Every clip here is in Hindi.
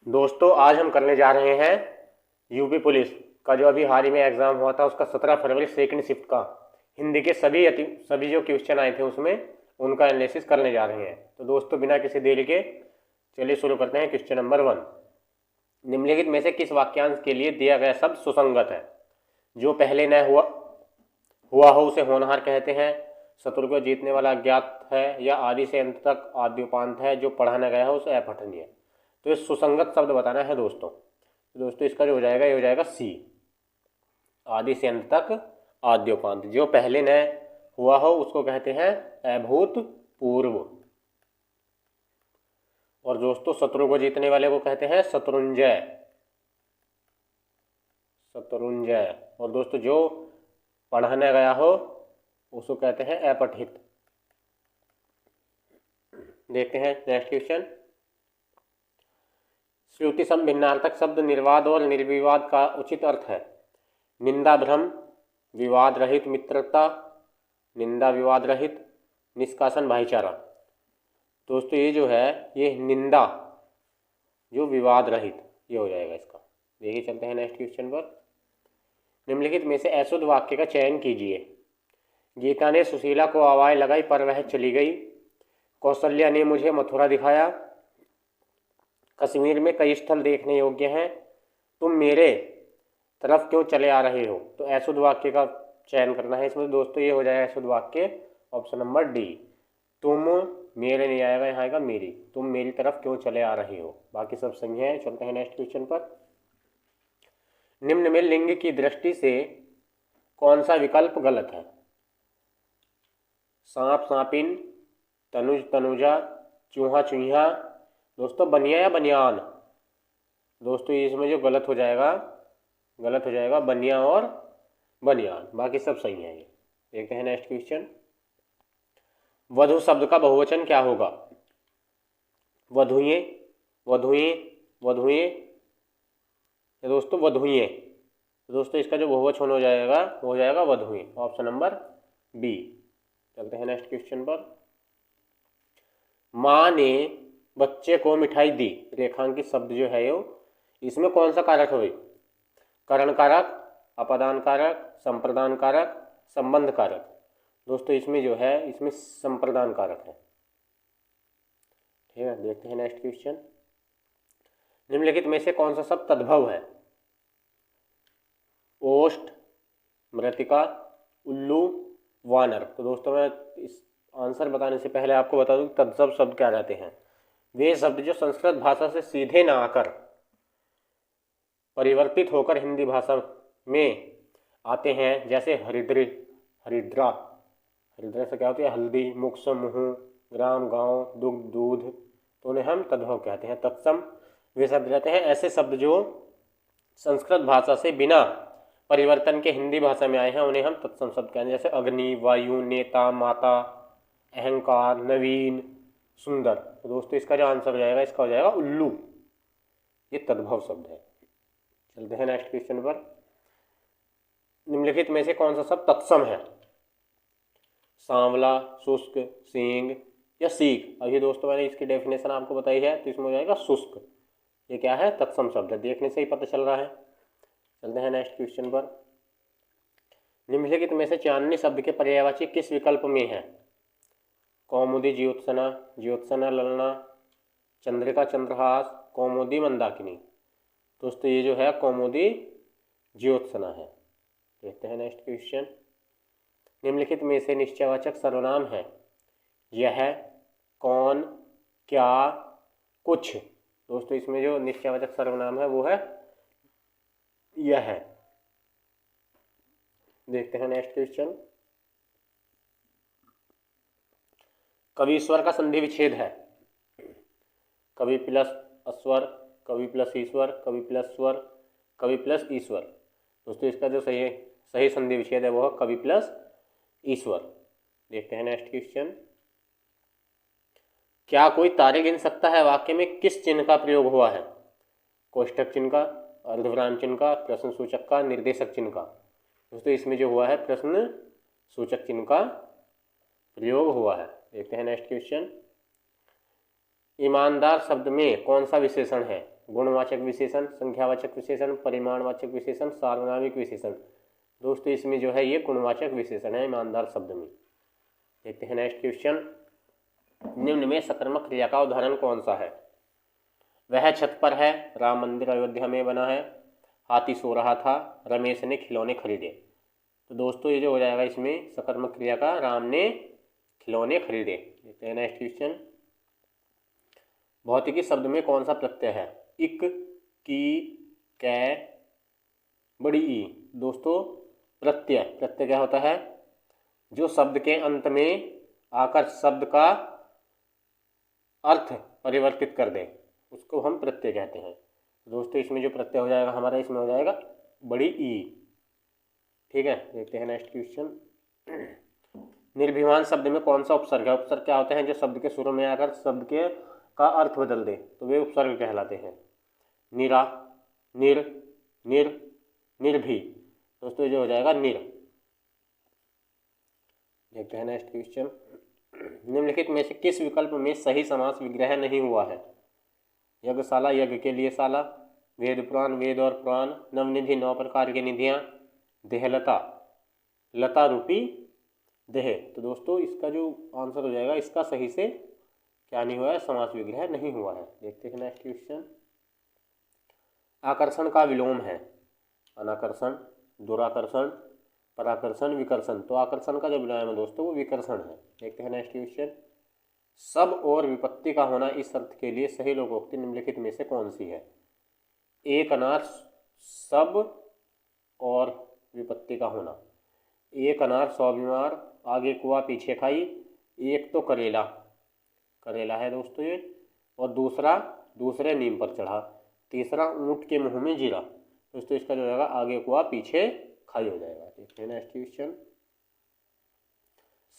दोस्तों आज हम करने जा रहे हैं यूपी पुलिस का जो अभी हाल ही में एग्ज़ाम हुआ था उसका 17 फरवरी सेकंड शिफ्ट का हिंदी के सभी जो क्वेश्चन आए थे उसमें उनका एनालिसिस करने जा रहे हैं। तो दोस्तों बिना किसी देरी के चलिए शुरू करते हैं। क्वेश्चन नंबर 1, निम्नलिखित में से किस वाक्यांश के लिए दिया गया शब्द सुसंगत है? जो पहले न हुआ हुआ हो उसे होनहार कहते हैं। शत्रु को जीतने वाला अज्ञात है या आदि से अंत तक आद्योपांत है। जो पढ़ा न गया है उसे अपठनीय है। तो ये सुसंगत शब्द बताना है दोस्तों। तो दोस्तों इसका जो हो जाएगा ये हो जाएगा सी, आदि से अंत तक आद्योपांत। जो पहले न हुआ हो उसको कहते हैं अभूतपूर्व। और दोस्तों शत्रु को जीतने वाले को कहते हैं शत्रुंजय। शत्रुंजय। और दोस्तों जो पढ़ाने गया हो उसको कहते हैं अपठित। देखते हैं नेक्स्ट क्वेश्चन। श्रुति सम भिन्नार्थक शब्द निर्वाद और निर्विवाद का उचित अर्थ है। निंदा भ्रम, विवाद रहित मित्रता, निंदा विवाद रहित, निष्कासन भाईचारा। दोस्तों ये जो है ये निंदा जो विवाद रहित ये हो जाएगा इसका। देखिए चलते हैं नेक्स्ट क्वेश्चन पर। निम्नलिखित में से अशुद्ध वाक्य का चयन कीजिए। गीता ने सुशीला को आवाज़ लगाई पर वह चली गई। कौशल्या ने मुझे मथुरा दिखाया। कश्मीर में कई स्थल देखने योग्य हैं। तुम मेरे तरफ क्यों चले आ रहे हो? तो अशुद्ध वाक्य का चयन करना है इसमें दोस्तों। ये हो जाएगा अशुद्ध वाक्य ऑप्शन नंबर डी। तुम मेरे नहीं आएगा, यहाँ आएगा मेरी। तुम मेरी तरफ क्यों चले आ रहे हो। बाकी सब सही है। चलते हैं नेक्स्ट क्वेश्चन पर। निम्न में लिंग की दृष्टि से कौन सा विकल्प गलत है? सांप सांपिन, तनुज तनुजा, चूहा चूहा। दोस्तों बनिया या बनियान। दोस्तों इसमें जो गलत हो जाएगा बनिया और बनियान। बाकी सब सही है। ये देखते हैं नेक्स्ट क्वेश्चन। वधु शब्द का बहुवचन क्या होगा? वधुएं, वधुएं, वधुएं। दोस्तों वधुएं। दोस्तों इसका जो बहुवचन हो जाएगा वो हो जाएगा वधुएं, ऑप्शन नंबर बी। चलते हैं नेक्स्ट क्वेश्चन पर। माँ ने बच्चे को मिठाई दी। रेखांकित शब्द जो है यो इसमें कौन सा कारक है? करण कारक, अपदान कारक, संप्रदान कारक, संबंध कारक। दोस्तों इसमें जो है इसमें संप्रदान कारक है। ठीक है, देखते हैं नेक्स्ट क्वेश्चन। निम्नलिखित में से कौन सा शब्द तद्भव है? ओष्ठ, मृतिका, उल्लू, वानर। तो दोस्तों मैं इस आंसर बताने से पहले आपको बता दूं तद्भव शब्द क्या रहते हैं। वे शब्द जो संस्कृत भाषा से सीधे ना आकर परिवर्तित होकर हिंदी भाषा में आते हैं, जैसे हरिद्री, हरिद्रा। हरिद्रा से क्या होती है? हल्दी, मुक्ष, मुँह, ग्राम, गांव, दुग्ध, दूध। तो उन्हें हम तद्भव कहते हैं। तत्सम वे शब्द रहते हैं ऐसे शब्द जो संस्कृत भाषा से बिना परिवर्तन के हिंदी भाषा में आए हैं, उन्हें हम तत्सम शब्द कहते हैं। जैसे अग्नि, वायु, नेता, माता, अहंकार, नवीन, सुंदर। तो दोस्तों इसका जो आंसर हो जाएगा इसका हो जाएगा उल्लू। ये तद्भव शब्द है। चलते हैं नेक्स्ट क्वेश्चन पर। निम्नलिखित में से कौन सा शब्द तत्सम है? सांवला, शुष्क, सींग या सीख। अभी दोस्तों मैंने इसकी डेफिनेशन आपको बताई है, तो इसमें हो जाएगा शुष्क। ये क्या है? तत्सम शब्द है। देखने से ही पता चल रहा है। चलते हैं नेक्स्ट क्वेश्चन पर। निम्नलिखित में से चांदनी शब्द के पर्यायवाची किस विकल्प में है? कौमुदी, ज्योत्सना, ज्योत्सना ललना, चंद्रिका, चंद्रहास, कौमुदी, मंदाकिनी। दोस्तों ये जो है कौमुदी ज्योत्सना है। देखते हैं नेक्स्ट क्वेश्चन। निम्नलिखित में से निश्चयवाचक सर्वनाम है। यह, कौन, क्या, कुछ। दोस्तों इसमें जो निश्चयवाचक सर्वनाम है वो है यह। देखते हैं नेक्स्ट क्वेश्चन। कवि ईश्वर का संधि विच्छेद है। कवि प्लस अस्वर, कवि प्लस ईश्वर, कवि प्लस स्वर, कवि प्लस ईश्वर। दोस्तों इसका जो सही संधि विच्छेद है वो है कवि प्लस ईश्वर। देखते हैं नेक्स्ट क्वेश्चन। क्या कोई तारे गिन सकता है वाक्य में किस चिन्ह का प्रयोग हुआ है? कोष्ठक चिन्ह का, अर्धविराम चिन्ह का, प्रश्न सूचक का, निर्देशक चिन्ह का। दोस्तों इसमें जो हुआ है प्रश्न सूचक चिन्ह का प्रयोग हुआ है। देखते हैं नेक्स्ट क्वेश्चन। ईमानदार शब्द में कौन सा विशेषण है? गुणवाचक विशेषण, संख्यावाचक विशेषण, परिमाणवाचक विशेषण, सार्वनामिक विशेषण। दोस्तों इसमें जो है ये गुणवाचक विशेषण है ईमानदार शब्द में। देखते हैं नेक्स्ट क्वेश्चन। निम्न में सकर्मक क्रिया का उदाहरण कौन सा है? वह छत पर है, राम मंदिर अयोध्या में बना है, हाथी सो रहा था, रमेश ने खिलौने खरीदे। तो दोस्तों ये जो हो जाएगा इसमें सकर्मक क्रिया का, राम ने खिलौने खरीदे। देखते हैं नेक्स्ट क्वेश्चन। भौतिकी शब्द में कौन सा प्रत्यय है? इक, की, कै, बड़ी ई। दोस्तों प्रत्यय क्या होता है? जो शब्द के अंत में आकर शब्द का अर्थ परिवर्तित कर दे, उसको हम प्रत्यय कहते हैं। दोस्तों इसमें जो प्रत्यय हो जाएगा हमारा, इसमें हो जाएगा बड़ी ई। ठीक है, देखते हैं नेक्स्ट क्वेश्चन। निर्भिमान शब्द में कौन सा उपसर्ग है? उपसर्ग क्या होते हैं? जो शब्द के शुरू में आकर शब्द के का अर्थ बदल दे, तो वे उपसर्ग कहलाते हैं। निरा, निर, निर, निर्भी। दोस्तों जो हो जाएगा निर। देखते हैं नेक्स्ट क्वेश्चन। निम्नलिखित में से किस विकल्प में सही समास विग्रह नहीं हुआ है? यज्ञशाला, यज्ञ के लिए शाला, वेद पुराण, वेद और पुराण, नवनिधि, 9 प्रकार की निधियाँ, देहलता, लता रूपी देह। तो दोस्तों इसका जो आंसर हो जाएगा, इसका सही से क्या नहीं हुआ है? समास विग्रह नहीं हुआ है। देखते हैं नेक्स्ट क्वेश्चन। आकर्षण का विलोम है अनाकर्षण, दुराकर्षण, पराकर्षण, विकर्षण। तो आकर्षण का जो विलोम है दोस्तों वो विकर्षण है। देखते हैं नेक्स्ट क्वेश्चन। सब और विपत्ति का होना इस अर्थ के लिए सही लोकोक्ति निम्नलिखित में से कौन सी है? एक अनार सब और विपत्ति का होना। एक अनार 100 बीमार, आगे कुआ पीछे खाई। एक तो करेला, करेला है दोस्तों ये, और दूसरा दूसरे नीम पर चढ़ा। तीसरा ऊंट के मुंह में जीरा। दोस्तों इसका जो होगा आगे कुआ पीछे खाई हो जाएगा। देखते हैं नेक्स्ट क्वेश्चन।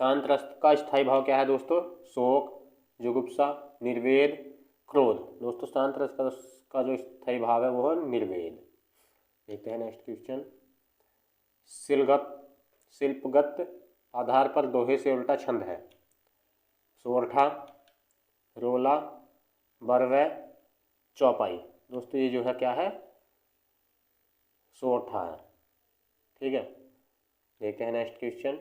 शांत रस का स्थायी भाव क्या है दोस्तों? शोक, जुगुप्सा, निर्वेद, क्रोध। दोस्तों शांत रस का जो स्थायी भाव है वो है निर्वेद। देखते हैं नेक्स्ट क्वेश्चन। शिल्पगत आधार पर दोहे से उल्टा छंद है। सोरठा, रोला, बरवे, चौपाई। दोस्तों ये जो है क्या है? सोरठा है। ठीक है, देखते हैं नेक्स्ट क्वेश्चन।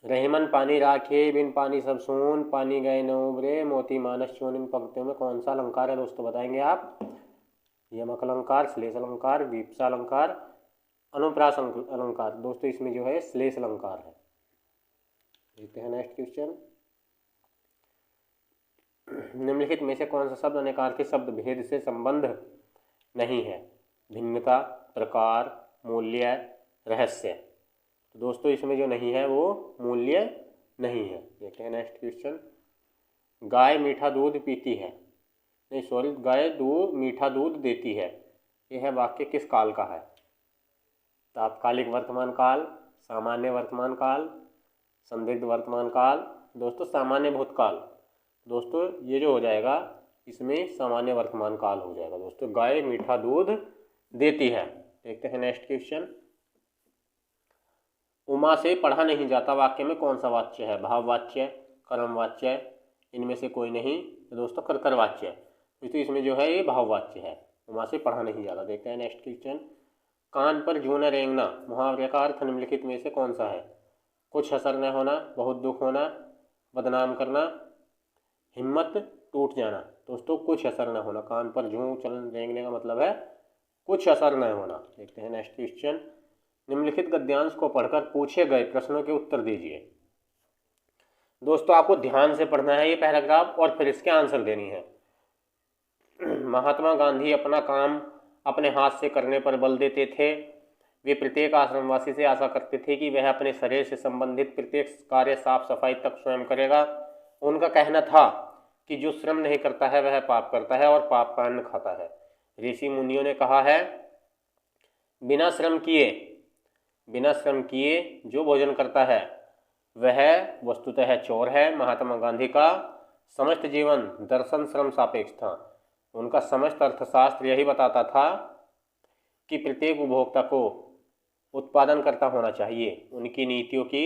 रहीमन पानी राखे, बिन पानी सब सून, पानी गए न उबरे, मोती मानस चून। इन पंक्तियों में कौन सा अलंकार है दोस्तों? बताएंगे आप। यमक अलंकार, श्लेष अलंकार, वीप्सा अलंकार, अनुप्रास अलंकार। दोस्तों इसमें जो है श्लेष अलंकार है। देखते हैं नेक्स्ट क्वेश्चन। निम्नलिखित में से कौन सा शब्द अनेकार्थी शब्द भेद से संबंध नहीं है? भिन्नता, प्रकार, मूल्य, रहस्य। तो दोस्तों इसमें जो नहीं है वो मूल्य नहीं है। देखते हैं नेक्स्ट क्वेश्चन। गाय मीठा दूध पीती है, नहीं सॉरी, गाय मीठा दूध देती है। यह वाक्य किस काल का है? तात्कालिक वर्तमान काल, सामान्य वर्तमान काल, संदिग्ध वर्तमान काल। दोस्तों सामान्य भूतकाल। दोस्तों ये जो हो जाएगा इसमें सामान्य वर्तमान काल हो जाएगा। दोस्तों गाय मीठा दूध देती है। देखते हैं नेक्स्ट क्वेश्चन। उमा से पढ़ा नहीं जाता वाक्य में कौन सा वाच्य है? भाववाच्य, कर्मवाच्य, इनमें से कोई नहीं। तो दोस्तों कर्तव्यवाच्य। तो इसमें जो है ये भाववाच्य है, उमा से पढ़ा नहीं जाता। देखते हैं नेक्स्ट क्वेश्चन। कान पर जूं न रेंगना मुहावरे का अर्थ निम्नलिखित में से कौन सा है? कुछ असर न होना, बहुत दुख होना, बदनाम करना, हिम्मत टूट जाना। दोस्तों कुछ असर न होना। कान पर जूं चलन रेंगने का मतलब है कुछ असर न होना। देखते हैं नेक्स्ट क्वेश्चन। निम्नलिखित गद्यांश को पढ़कर पूछे गए प्रश्नों के उत्तर दीजिए। दोस्तों आपको ध्यान से पढ़ना है ये पैराग्राफ और फिर इसके आंसर देनी है। महात्मा गांधी अपना काम अपने हाथ से करने पर बल देते थे। वे प्रत्येक आश्रमवासी से आशा करते थे कि वह अपने शरीर से संबंधित प्रत्येक कार्य साफ सफाई तक स्वयं करेगा। उनका कहना था कि जो श्रम नहीं करता है वह पाप करता है और पाप का अन्न खाता है। ऋषि मुनियों ने कहा है बिना श्रम किए जो भोजन करता है वह वस्तुतः चोर है। महात्मा गांधी का समस्त जीवन दर्शन श्रम सापेक्ष था। उनका समस्त अर्थशास्त्र यही बताता था कि प्रत्येक उपभोक्ता को उत्पादन करता होना चाहिए। उनकी नीतियों की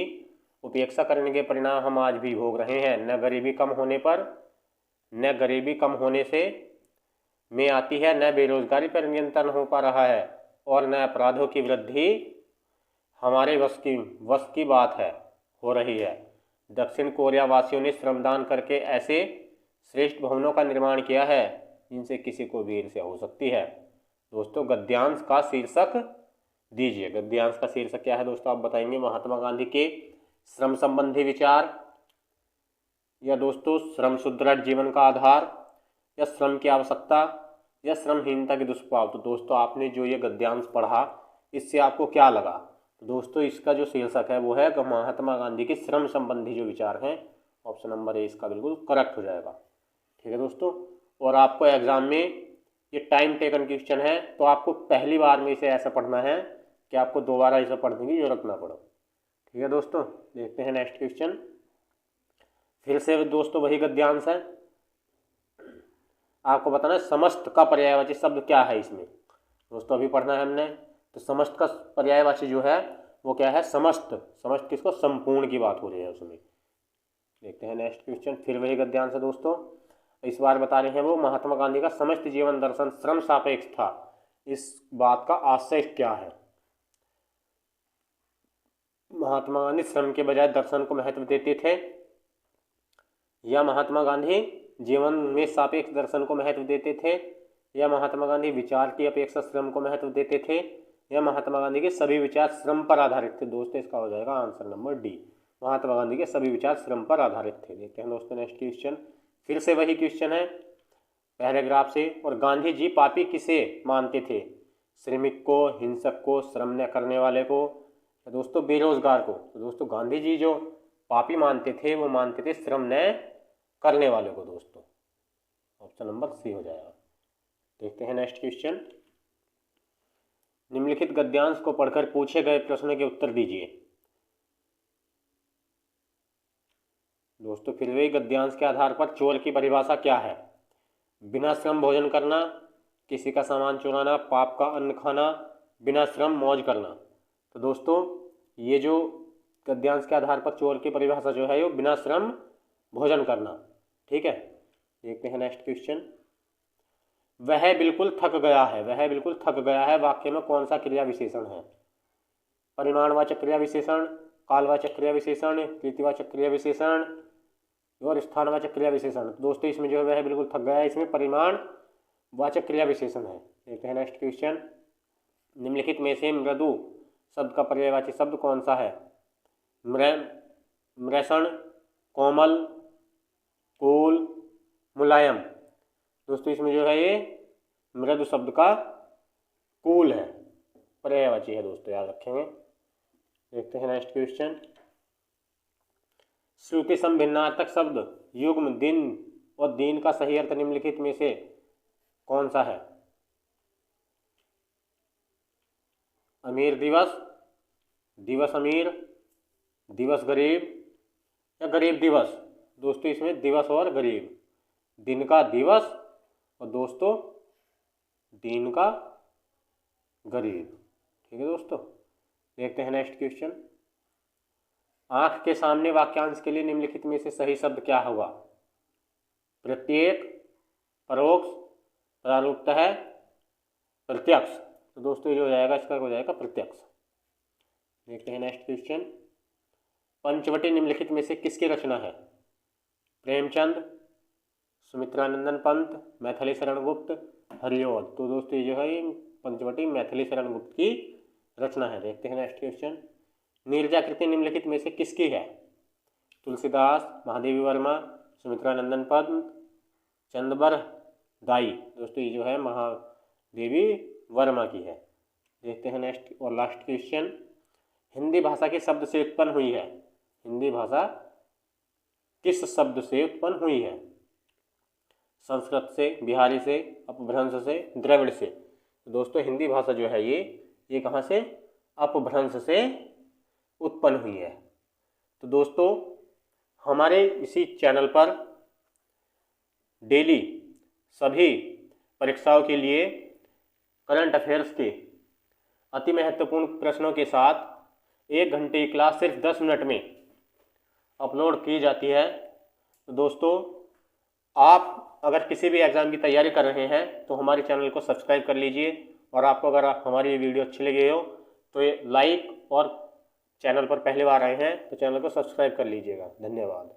उपेक्षा करने के परिणाम हम आज भी भोग रहे हैं। न गरीबी कम होने पर न गरीबी कम होने से में आती है, न बेरोजगारी पर नियंत्रण हो पा रहा है और न अपराधों की वृद्धि हमारे वश की बात है हो रही है। दक्षिण कोरिया वासियों ने श्रमदान करके ऐसे श्रेष्ठ भवनों का निर्माण किया है जिनसे किसी को भी ईर्ष्या हो सकती है। दोस्तों गद्यांश का शीर्षक दीजिए। गद्यांश का शीर्षक क्या है दोस्तों, आप बताएंगे। महात्मा गांधी के श्रम संबंधी विचार, या दोस्तों श्रम सुदृढ़ जीवन का आधार, या श्रम की आवश्यकता, या श्रमहीनता के दुष्प्रभाव। तो दोस्तों आपने जो ये गद्यांश पढ़ा इससे आपको क्या लगा? तो दोस्तों इसका जो शीर्षक है वो है महात्मा गांधी के श्रम संबंधी जो विचार हैं। ऑप्शन नंबर ए इसका बिल्कुल करेक्ट हो जाएगा। ठीक है दोस्तों, और आपको एग्जाम में ये टाइम टेकन क्वेश्चन है, तो आपको पहली बार में इसे ऐसा पढ़ना है कि आपको दोबारा इसे पढ़ने की जरूरत ना पड़े। ठीक है दोस्तों, देखते हैं नेक्स्ट क्वेश्चन। फिर से दोस्तों वही गद्यांश है, आपको बताना है समस्त का पर्यायवाची शब्द क्या है इसमें। दोस्तों अभी पढ़ना है हमने, तो समस्त का पर्यायवाची जो है वो क्या है? समस्त। समस्त किसको? संपूर्ण की बात हो रही है उसमें। देखते हैं नेक्स्ट क्वेश्चन। फिर वही गद्यांश है दोस्तों, इस बार बता रहे हैं वो महात्मा गांधी का समस्त जीवन दर्शन श्रम सापेक्ष था। इस बात का आशय क्या है? महात्मा गांधी श्रम के बजाय दर्शन को महत्व देते थे, या महात्मा गांधी जीवन में सापेक्ष दर्शन को महत्व देते थे, या महात्मा गांधी विचार की अपेक्षा श्रम को महत्व देते थे, या महात्मा गांधी के सभी विचार श्रम पर आधारित थे। दोस्तों इसका हो जाएगा answer number D, Mahatma Gandhi के सभी विचार श्रम पर आधारित थे। देखते हैं दोस्तों नेक्स्ट क्वेश्चन। फिर से वही क्वेश्चन है पैराग्राफ से। और गांधी जी पापी किसे मानते थे? श्रमिक को, हिंसक को, श्रम न करने वाले को, दोस्तों बेरोजगार को। तो दोस्तों गांधी जी जो पापी मानते थे वो मानते थे श्रम न करने वाले को। दोस्तों ऑप्शन नंबर सी हो जाएगा। देखते हैं नेक्स्ट क्वेश्चन। निम्नलिखित गद्यांश को पढ़कर पूछे गए प्रश्नों के उत्तर दीजिए। दोस्तों फिर वही गद्यांश के आधार पर चोर की परिभाषा क्या है? बिना श्रम भोजन करना, किसी का सामान चुराना, पाप का अन्न खाना, बिना श्रम मौज करना। तो दोस्तों ये जो गद्यांश के आधार पर चोर की परिभाषा जो है वो बिना श्रम भोजन करना। ठीक है, देखते हैं नेक्स्ट क्वेश्चन। वह बिल्कुल थक गया है, वह बिल्कुल थक गया है वाक्य में कौन सा क्रिया विशेषण है? परिमाणवाचक क्रिया विशेषण, कालवाचक क्रिया विशेषण, कृतिवाचक क्रिया विशेषण और स्थानवाचक क्रिया विशेषण। दोस्तों इसमें जो है वह बिल्कुल थक गया है, इसमें परिमाणवाचक क्रिया विशेषण है। देखते हैं नेक्स्ट क्वेश्चन। निम्नलिखित में से मृदु शब्द का पर्यायवाची शब्द कौन सा है? मृषण, कोमल, कोल, मुलायम। दोस्तों इसमें जो है ये मृदु शब्द का कूल है, पर्यायवाची है दोस्तों, याद रखेंगे। देखते हैं नेक्स्ट क्वेश्चन। श्रुति सम भिन्नार्थक शब्द युग्म दिन और दीन का सही अर्थ निम्नलिखित में से कौन सा है? अमीर दिवस, दिवस अमीर, दिवस गरीब या गरीब दिवस। दोस्तों इसमें दिवस और गरीब, दिन का दिवस और दोस्तों दिन का गरीब। ठीक है दोस्तों, देखते हैं नेक्स्ट क्वेश्चन। आंख के सामने वाक्यांश के लिए निम्नलिखित में से सही शब्द क्या होगा? प्रत्येक, परोक्ष, प्रारूपतः, प्रत्यक्ष। तो दोस्तों जो हो जाएगा इसका हो जाएगा प्रत्यक्ष। देखते हैं नेक्स्ट क्वेश्चन। पंचवटी निम्नलिखित में से किसकी रचना है? प्रेमचंद, सुमित्रानंदन पंत, मैथिली शरण गुप्त, हरिऔध। तो दोस्तों ये जो है पंचवटी मैथिली शरण गुप्त की रचना है। देखते हैं नेक्स्ट क्वेश्चन। नीरजा कृति निम्नलिखित में से किसकी है? तुलसीदास, महादेवी वर्मा, सुमित्रानंदन पंत, चंदबर दाई। दोस्तों ये जो है महादेवी वर्मा की है। देखते हैं नेक्स्ट और लास्ट क्वेश्चन। हिंदी भाषा किस शब्द से उत्पन्न हुई है? हिंदी भाषा किस शब्द से उत्पन्न हुई है? संस्कृत से, बिहारी से, अपभ्रंश से, द्रविड़ से। तो दोस्तों हिंदी भाषा जो है ये कहाँ से? अपभ्रंश से उत्पन्न हुई है। तो दोस्तों हमारे इसी चैनल पर डेली सभी परीक्षाओं के लिए करंट अफेयर्स के अति महत्वपूर्ण प्रश्नों के साथ 1 घंटे की क्लास सिर्फ 10 मिनट में अपलोड की जाती है। तो दोस्तों आप अगर किसी भी एग्ज़ाम की तैयारी कर रहे हैं तो हमारे चैनल को सब्सक्राइब कर लीजिए, और आपको अगर हमारी ये वीडियो अच्छी लगी हो तो ये लाइक, और चैनल पर पहली बार आए हैं तो चैनल को सब्सक्राइब कर लीजिएगा। धन्यवाद।